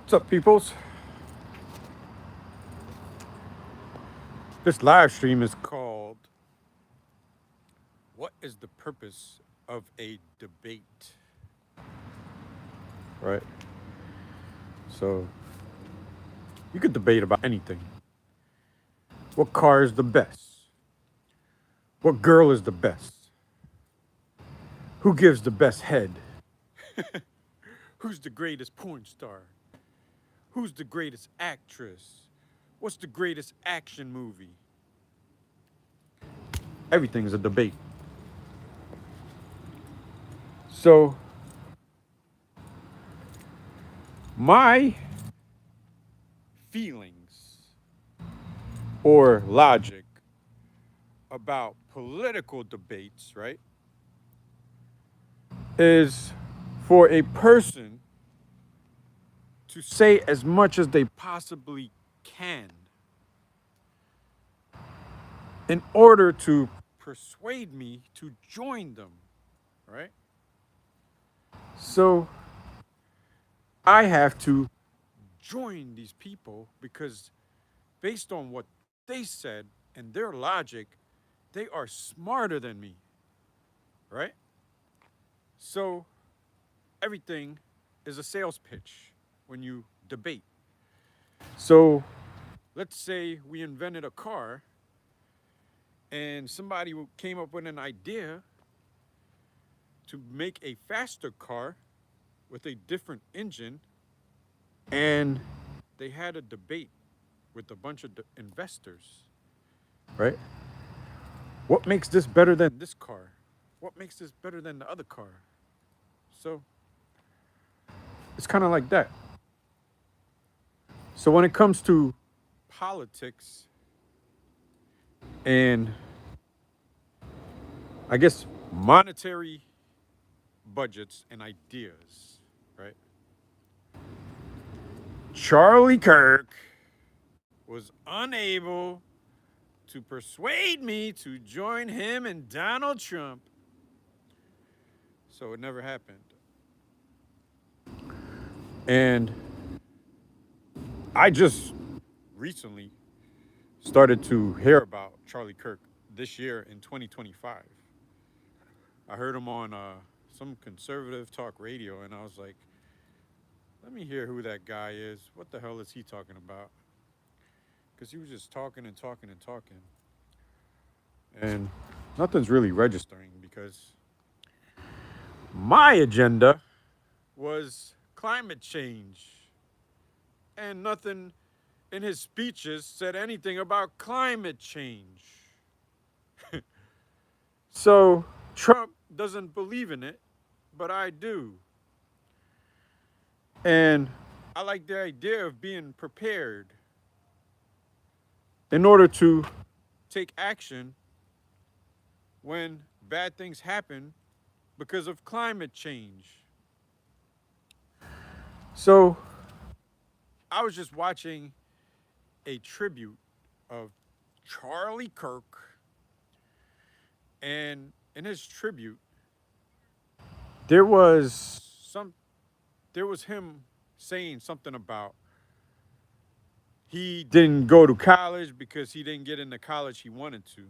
What's up, peoples? This live stream is called What is the Purpose of a Debate? Right? So, you could debate about anything. What car is the best? What girl is the best? Who gives the best head? Who's the greatest porn star? Who's the greatest actress? What's the greatest action movie? Everything is a debate. So, my feelings or logic about political debates, right, is for a person to say as much as they possibly can in order to persuade me to join them, right? So I have to join these people because based on what they said and their logic, they are smarter than me, right? So everything is a sales pitch when you debate. So let's say we invented a car and somebody came up with an idea to make a faster car with a different engine, and they had a debate with a bunch of investors, right? What makes this better than this car? What makes this better than the other car? So it's kind of like that. So when it comes to politics and I guess monetary budgets and ideas, right? Charlie Kirk was unable to persuade me to join him and Donald Trump. So it never happened. And I just recently started to hear about Charlie Kirk this year in 2025. I heard him on some conservative talk radio, and I was like, let me hear who that guy is. What the hell is he talking about? Because he was just talking and talking and talking. And nothing's really registering because my agenda was climate change. And nothing in his speeches said anything about climate change. So Trump doesn't believe in it, but I do. And I like the idea of being prepared in order to take action when bad things happen because of climate change. So I was just watching a tribute of Charlie Kirk, and in his tribute, there was some there was him saying something about he didn't go to college because he didn't get into college he wanted to.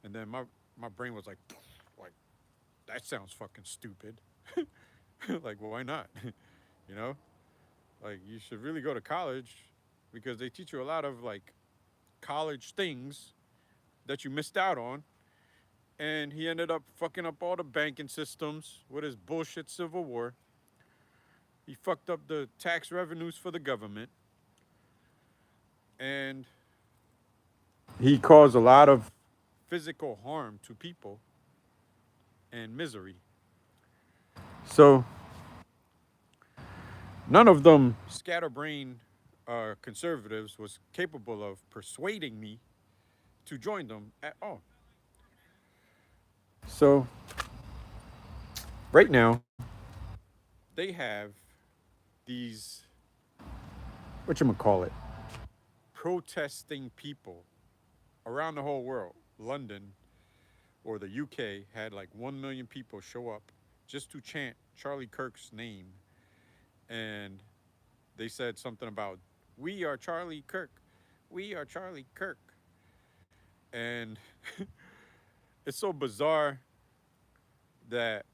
And then my brain was like that sounds fucking stupid. Like why not? You know? Like you should really go to college because they teach you a lot of like college things that you missed out on. And he ended up fucking up all the banking systems with his bullshit civil war. He fucked up the tax revenues for the government. And he caused a lot of physical harm to people and misery. So none of them scatterbrain conservatives was capable of persuading me to join them at all. So right now they have these whatchamacallit protesting people around the whole world. London or the UK had like 1 million people show up just to chant Charlie Kirk's name. And They said something about, we are Charlie Kirk. We are Charlie Kirk. And it's so bizarre that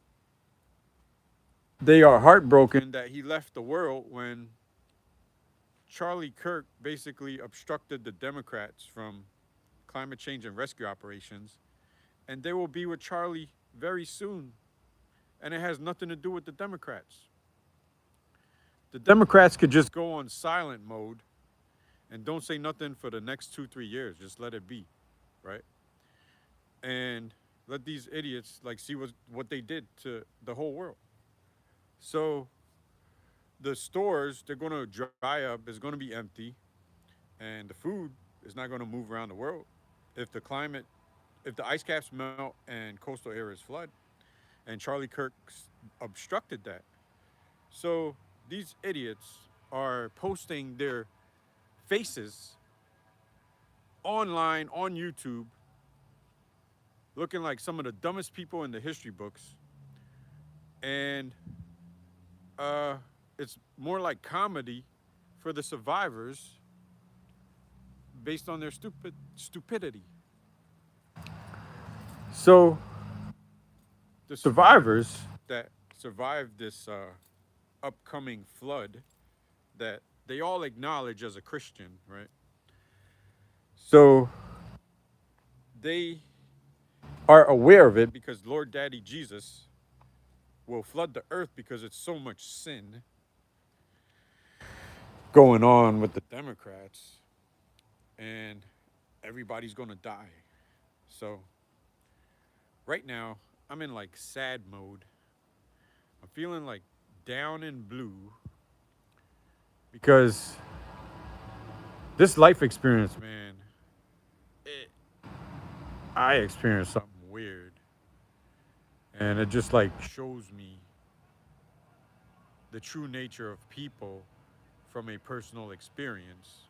they are heartbroken that he left the world when Charlie Kirk basically obstructed the Democrats from climate change and rescue operations. And they will be with Charlie very soon. And it has nothing to do with the Democrats. The Democrats could just go on silent mode and don't say nothing for the next 2, 3 years. Just let it be, right? And let these idiots like see what they did to the whole world. So the stores, they're going to dry up. It's going to be empty, and the food is not going to move around the world. If the climate, if the ice caps melt and coastal areas flood, and Charlie Kirk obstructed that. So these idiots are posting their faces online on YouTube, looking like some of the dumbest people in the history books, and uh, it's more like comedy for the survivors based on their stupidity. So the survivors that survived this upcoming flood, that they all acknowledge as a Christian, right? So they are aware of it because Lord Daddy Jesus will flood the earth because it's so much sin going on with the Democrats, and everybody's gonna die. So right now, I'm in like sad mode. I'm feeling like down in blue because this life experience, man, it, I experienced something weird, and it just like shows me the true nature of people from a personal experience.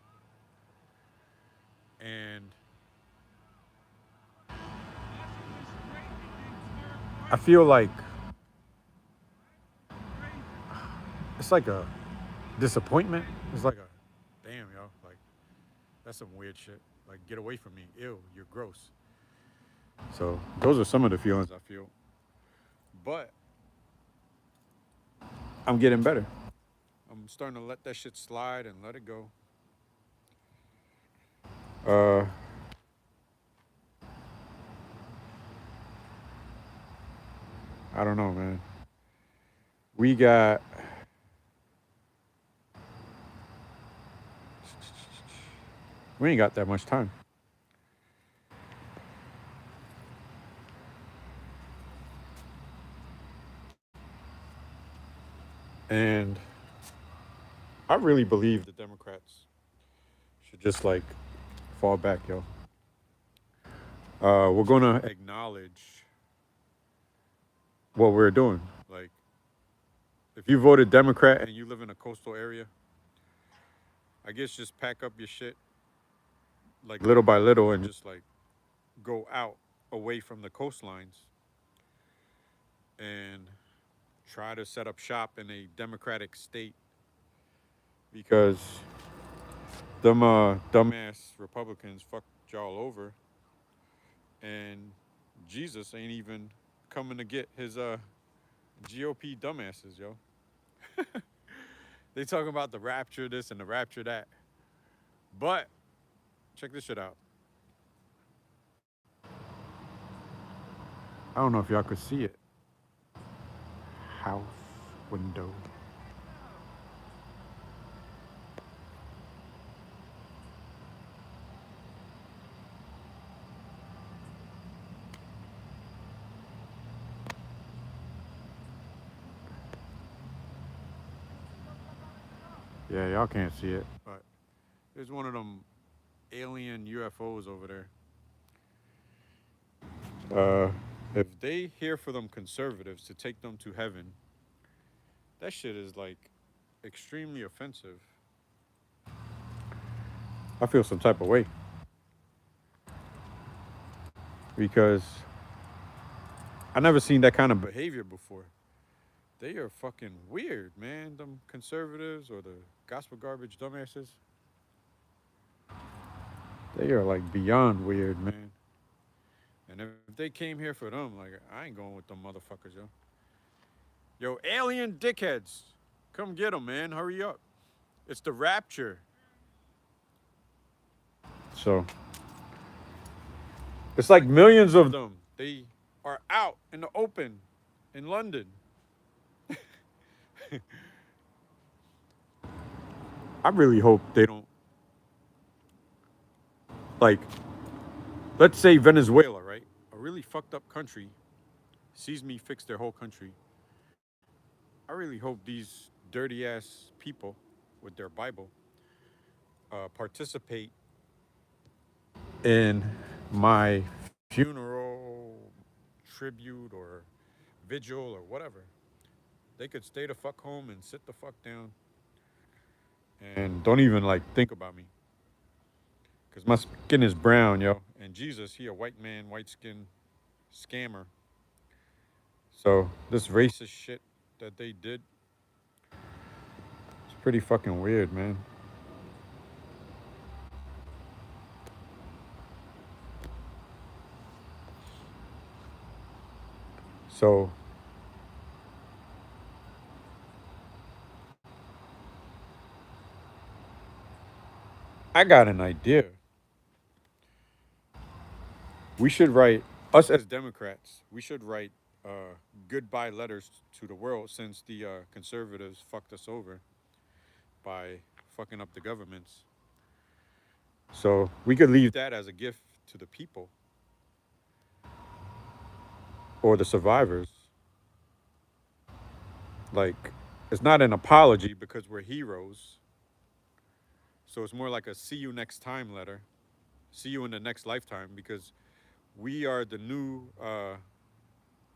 And I feel like it's like a disappointment. It's like a damn, yo, like that's some weird shit. Like, get away from me. Ew, you're gross. So those are some of the feelings I feel. But I'm getting better. I'm starting to let that shit slide and let it go. Uh, I don't know, man. We got we ain't got that much time. And I really believe the Democrats should just like fall back, yo. We're gonna acknowledge what we're doing. Like, if you voted Democrat and you live in a coastal area, I guess just pack up your shit like little by little and just like go out away from the coastlines and try to set up shop in a democratic state, because them dumbass Republicans fucked y'all over, and Jesus ain't even coming to get his GOP dumbasses, yo. They talking about the rapture this and the rapture that. But check this shit out. I don't know if y'all could see it. House window. Yeah, y'all can't see it, but there's one of them alien UFOs over there. If they hear for them conservatives to take them to heaven, that shit is like extremely offensive. I feel some type of way because I never seen that kind of behavior before. They are fucking weird, man. Them conservatives or the gospel garbage dumbasses. They are like beyond weird, man. And if they came here for them, like I ain't going with them motherfuckers, yo. Yo, alien dickheads, come get them, man. Hurry up. It's the rapture. So it's like millions of them. They are out in the open in London. I really hope they don't, like, let's say Venezuela, right? A really fucked up country sees me fix their whole country. I really hope these dirty ass people with their Bible participate in my funeral, tribute, or vigil, or whatever. They could stay the fuck home and sit the fuck down and don't even like think about me. Cause my skin is brown, yo. And Jesus, he a white man, white skin scammer. So this racist shit that they did, it's pretty fucking weird, man. So I got an idea. We should write, us as Democrats, we should write goodbye letters to the world since the conservatives fucked us over by fucking up the governments. So we could leave that as a gift to the people or the survivors. Like, it's not an apology because we're heroes. So it's more like a see you next time letter. See you in the next lifetime because we are the new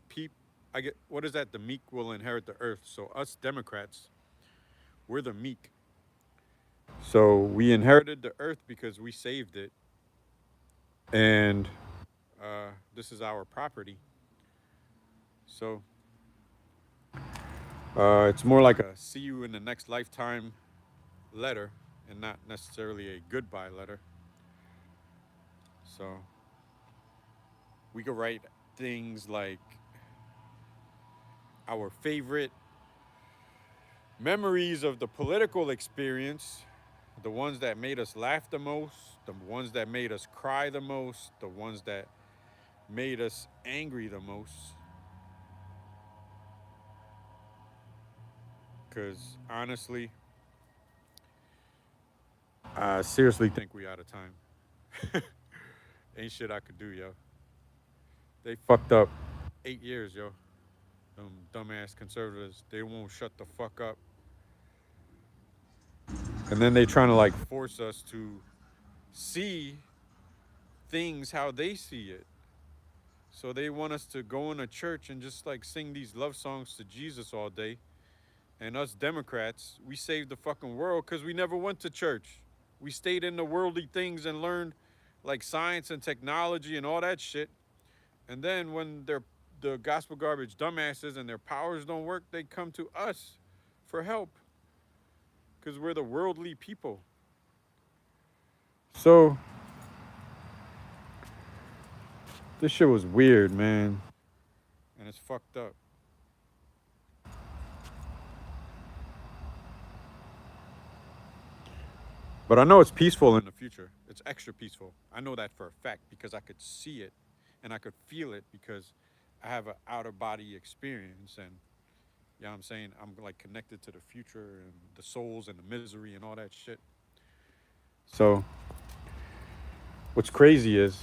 peep. I get, what is that? The meek will inherit the earth. So us Democrats, we're the meek. So we inherited the earth because we saved it, and this is our property. So it's more like a see you in the next lifetime letter, and not necessarily a goodbye letter. So we could write things like our favorite memories of the political experience, the ones that made us laugh the most, the ones that made us cry the most, the ones that made us angry the most. Because honestly, I seriously think we out of time. Ain't shit I could do, yo. They fucked up 8 years, yo. Them dumbass conservatives, they won't shut the fuck up. And then they trying to like force us to see things how they see it. So they want us to go in a church and just like sing these love songs to Jesus all day. And us Democrats, we saved the fucking world because we never went to church. We stayed in the worldly things and learned like science and technology and all that shit. And then when they're the gospel garbage dumbasses and their powers don't work, they come to us for help because we're the worldly people. So this shit was weird, man, and it's fucked up. But I know it's peaceful in the future. It's extra peaceful. I know that for a fact because I could see it and I could feel it because I have an outer body experience and you know what I'm saying? I'm like connected to the future and the souls and the misery and all that shit. So what's crazy is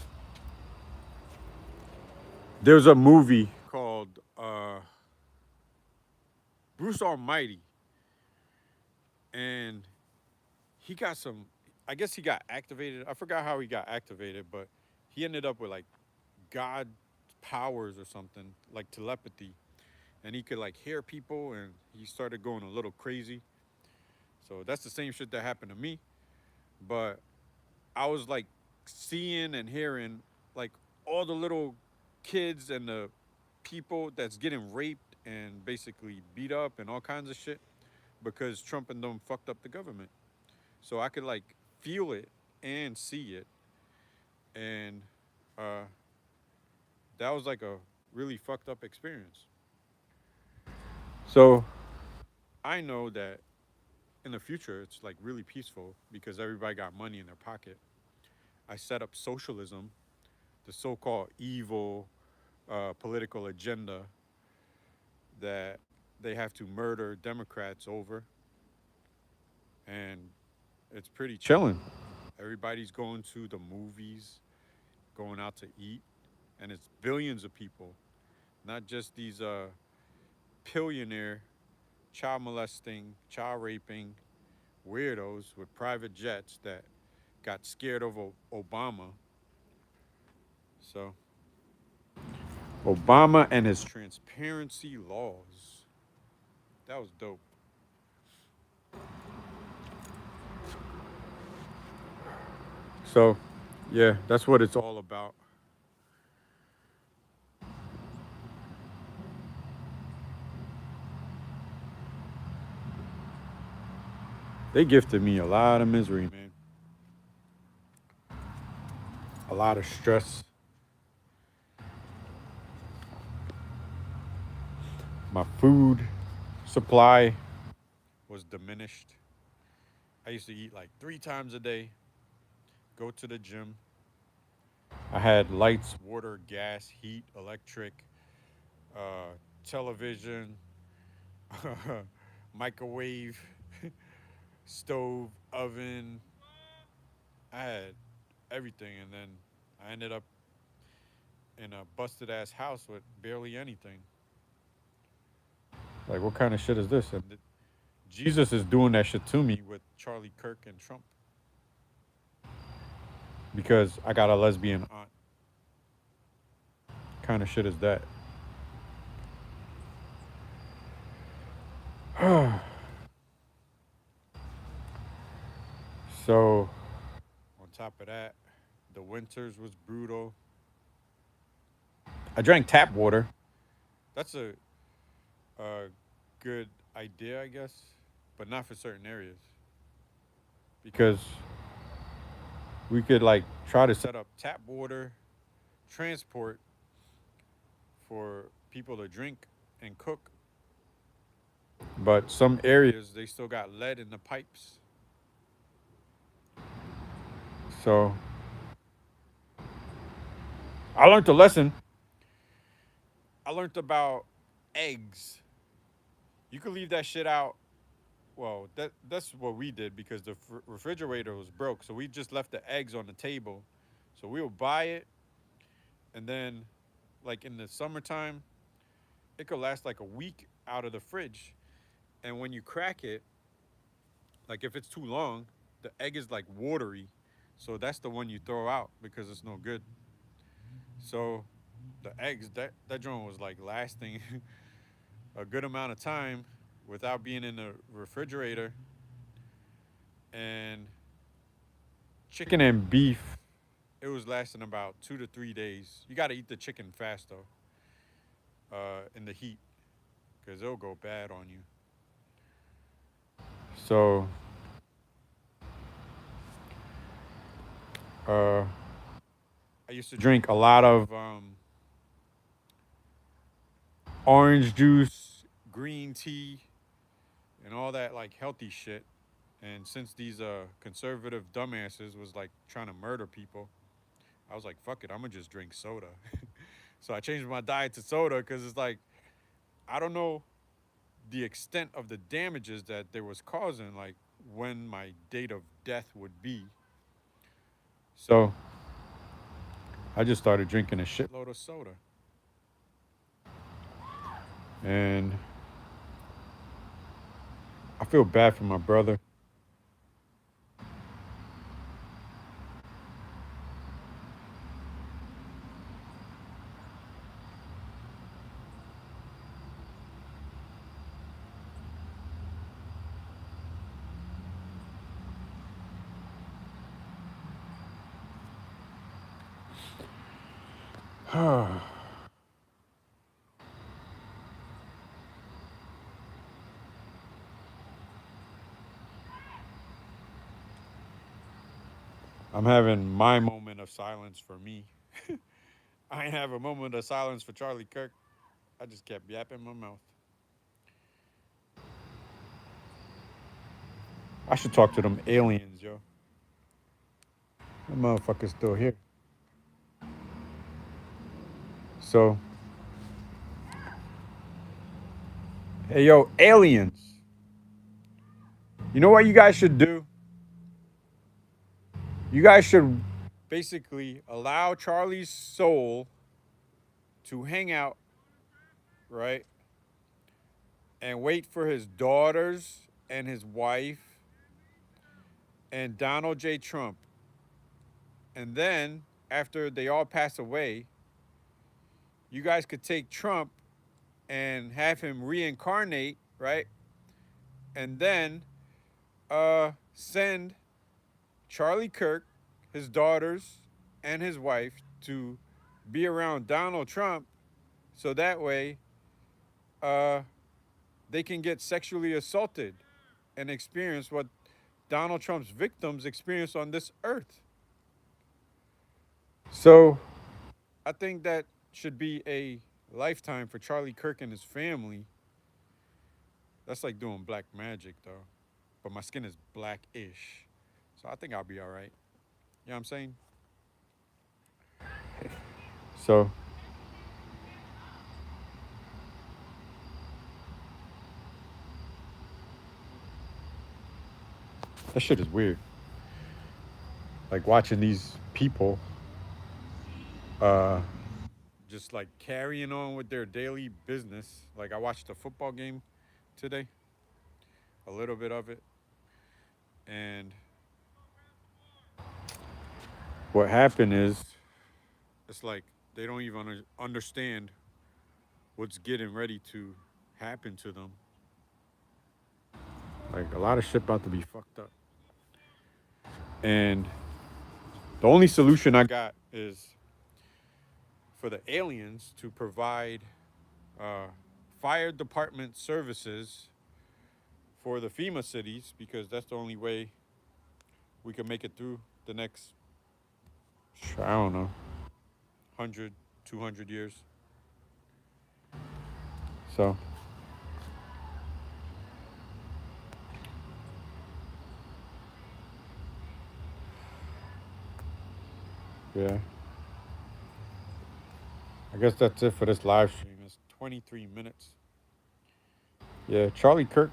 there's a movie called Bruce Almighty, and he got some. I guess he got activated. I forgot how he got activated, but he ended up with like God powers or something, like telepathy, and he could like hear people, and he started going a little crazy. So that's the same shit that happened to me, but I was like seeing and hearing like all the little kids and the people that's getting raped and basically beat up and all kinds of shit because Trump and them fucked up the government. So I could like feel it and see it, and uh, that was like a really fucked up experience. So I know that in the future it's like really peaceful because everybody got money in their pocket. I set up socialism, the so-called evil political agenda that they have to murder Democrats over, and it's pretty chilling. Everybody's going to the movies, going out to eat, and it's billions of people, not just these billionaire child molesting, child raping weirdos with private jets that got scared of Obama. So Obama and his transparency laws. That was dope. So, yeah, that's what it's all about. They gifted me a lot of misery, man. A lot of stress. My food supply was diminished. I used to eat like 3 times a day, go to the gym. I had lights, water, gas, heat, electric, uh, television, microwave, stove, oven. I had everything, and then I ended up in a busted ass house with barely anything. Like, what kind of shit is this? And Jesus is doing that shit to me with Charlie Kirk and Trump because I got a lesbian aunt. Kind of shit is that? So, on top of that, the winters was brutal. I drank tap water. That's a good idea, I guess, but not for certain areas because we could like try to set up tap water transport for people to drink and cook. But some areas they still got lead in the pipes. So I learned a lesson. I learned about eggs. You could leave that shit out. Well, that's what we did because the refrigerator was broke. So we just left the eggs on the table. So we would buy it, and then, like in the summertime, it could last like a week out of the fridge. And when you crack it, like if it's too long, the egg is like watery. So that's the one you throw out because it's no good. So the eggs, that joint was like lasting a good amount of time without being in the refrigerator. And chicken and beef, it was lasting about 2 to 3 days. You got to eat the chicken fast though, in the heat, because it'll go bad on you. So, uh, I used to drink a lot of orange juice, green tea, and all that like healthy shit. And since these conservative dumbasses was like trying to murder people, I was like, fuck it, I'm gonna just drink soda. So I changed my diet to soda because it's like I don't know the extent of the damages that there was causing, like when my date of death would be. So I just started drinking a shitload of soda. And I feel bad for my brother. I'm having my moment of silence for me. I ain't have a moment of silence for Charlie Kirk. I just kept yapping my mouth. I should talk to them aliens, yo. That motherfucker's still here. So, hey, yo, aliens. You know what you guys should do? You guys should basically allow Charlie's soul to hang out, right? And wait for his daughters and his wife and Donald J. Trump. And then, after they all pass away, you guys could take Trump and have him reincarnate, right? And then send Charlie Kirk, his daughters, and his wife to be around Donald Trump so that way uh, they can get sexually assaulted and experience what Donald Trump's victims experience on this earth. So I think that should be a lifetime for Charlie Kirk and his family. That's like doing black magic, though. But my skin is blackish. So I think I'll be all right. You know what I'm saying? So that shit is weird. Like watching these people uh, just like carrying on with their daily business. Like I watched a football game today, a little bit of it. And what happened is it's like they don't even understand what's getting ready to happen to them. Like a lot of shit about to be fucked up. And the only solution I got is for the aliens to provide uh, fire department services for the FEMA cities because that's the only way we can make it through the next, I don't know, 100, 200 years. So, yeah. I guess that's it for this live stream. It's 23 minutes. Yeah, Charlie Kirk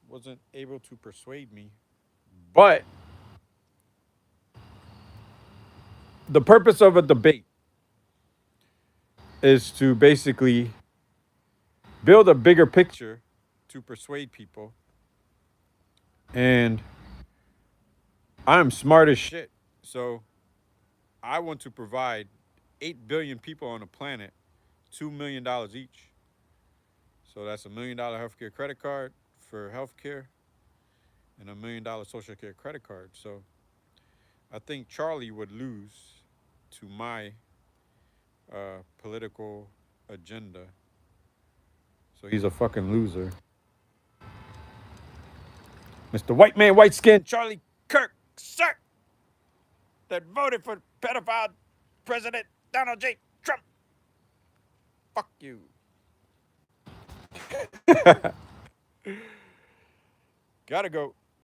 wasn't able to persuade me. But the purpose of a debate is to basically build a bigger picture to persuade people. And I'm smart as shit. So I want to provide 8 billion people on the planet $2 million each. So that's $1 million healthcare credit card for healthcare and $1 million social care credit card. So I think Charlie would lose to my political agenda. So he's a fucking loser. Mr. White Man, White Skin, Charlie Kirk, sir, that voted for pedophile President Donald J. Trump. Fuck you. Gotta go.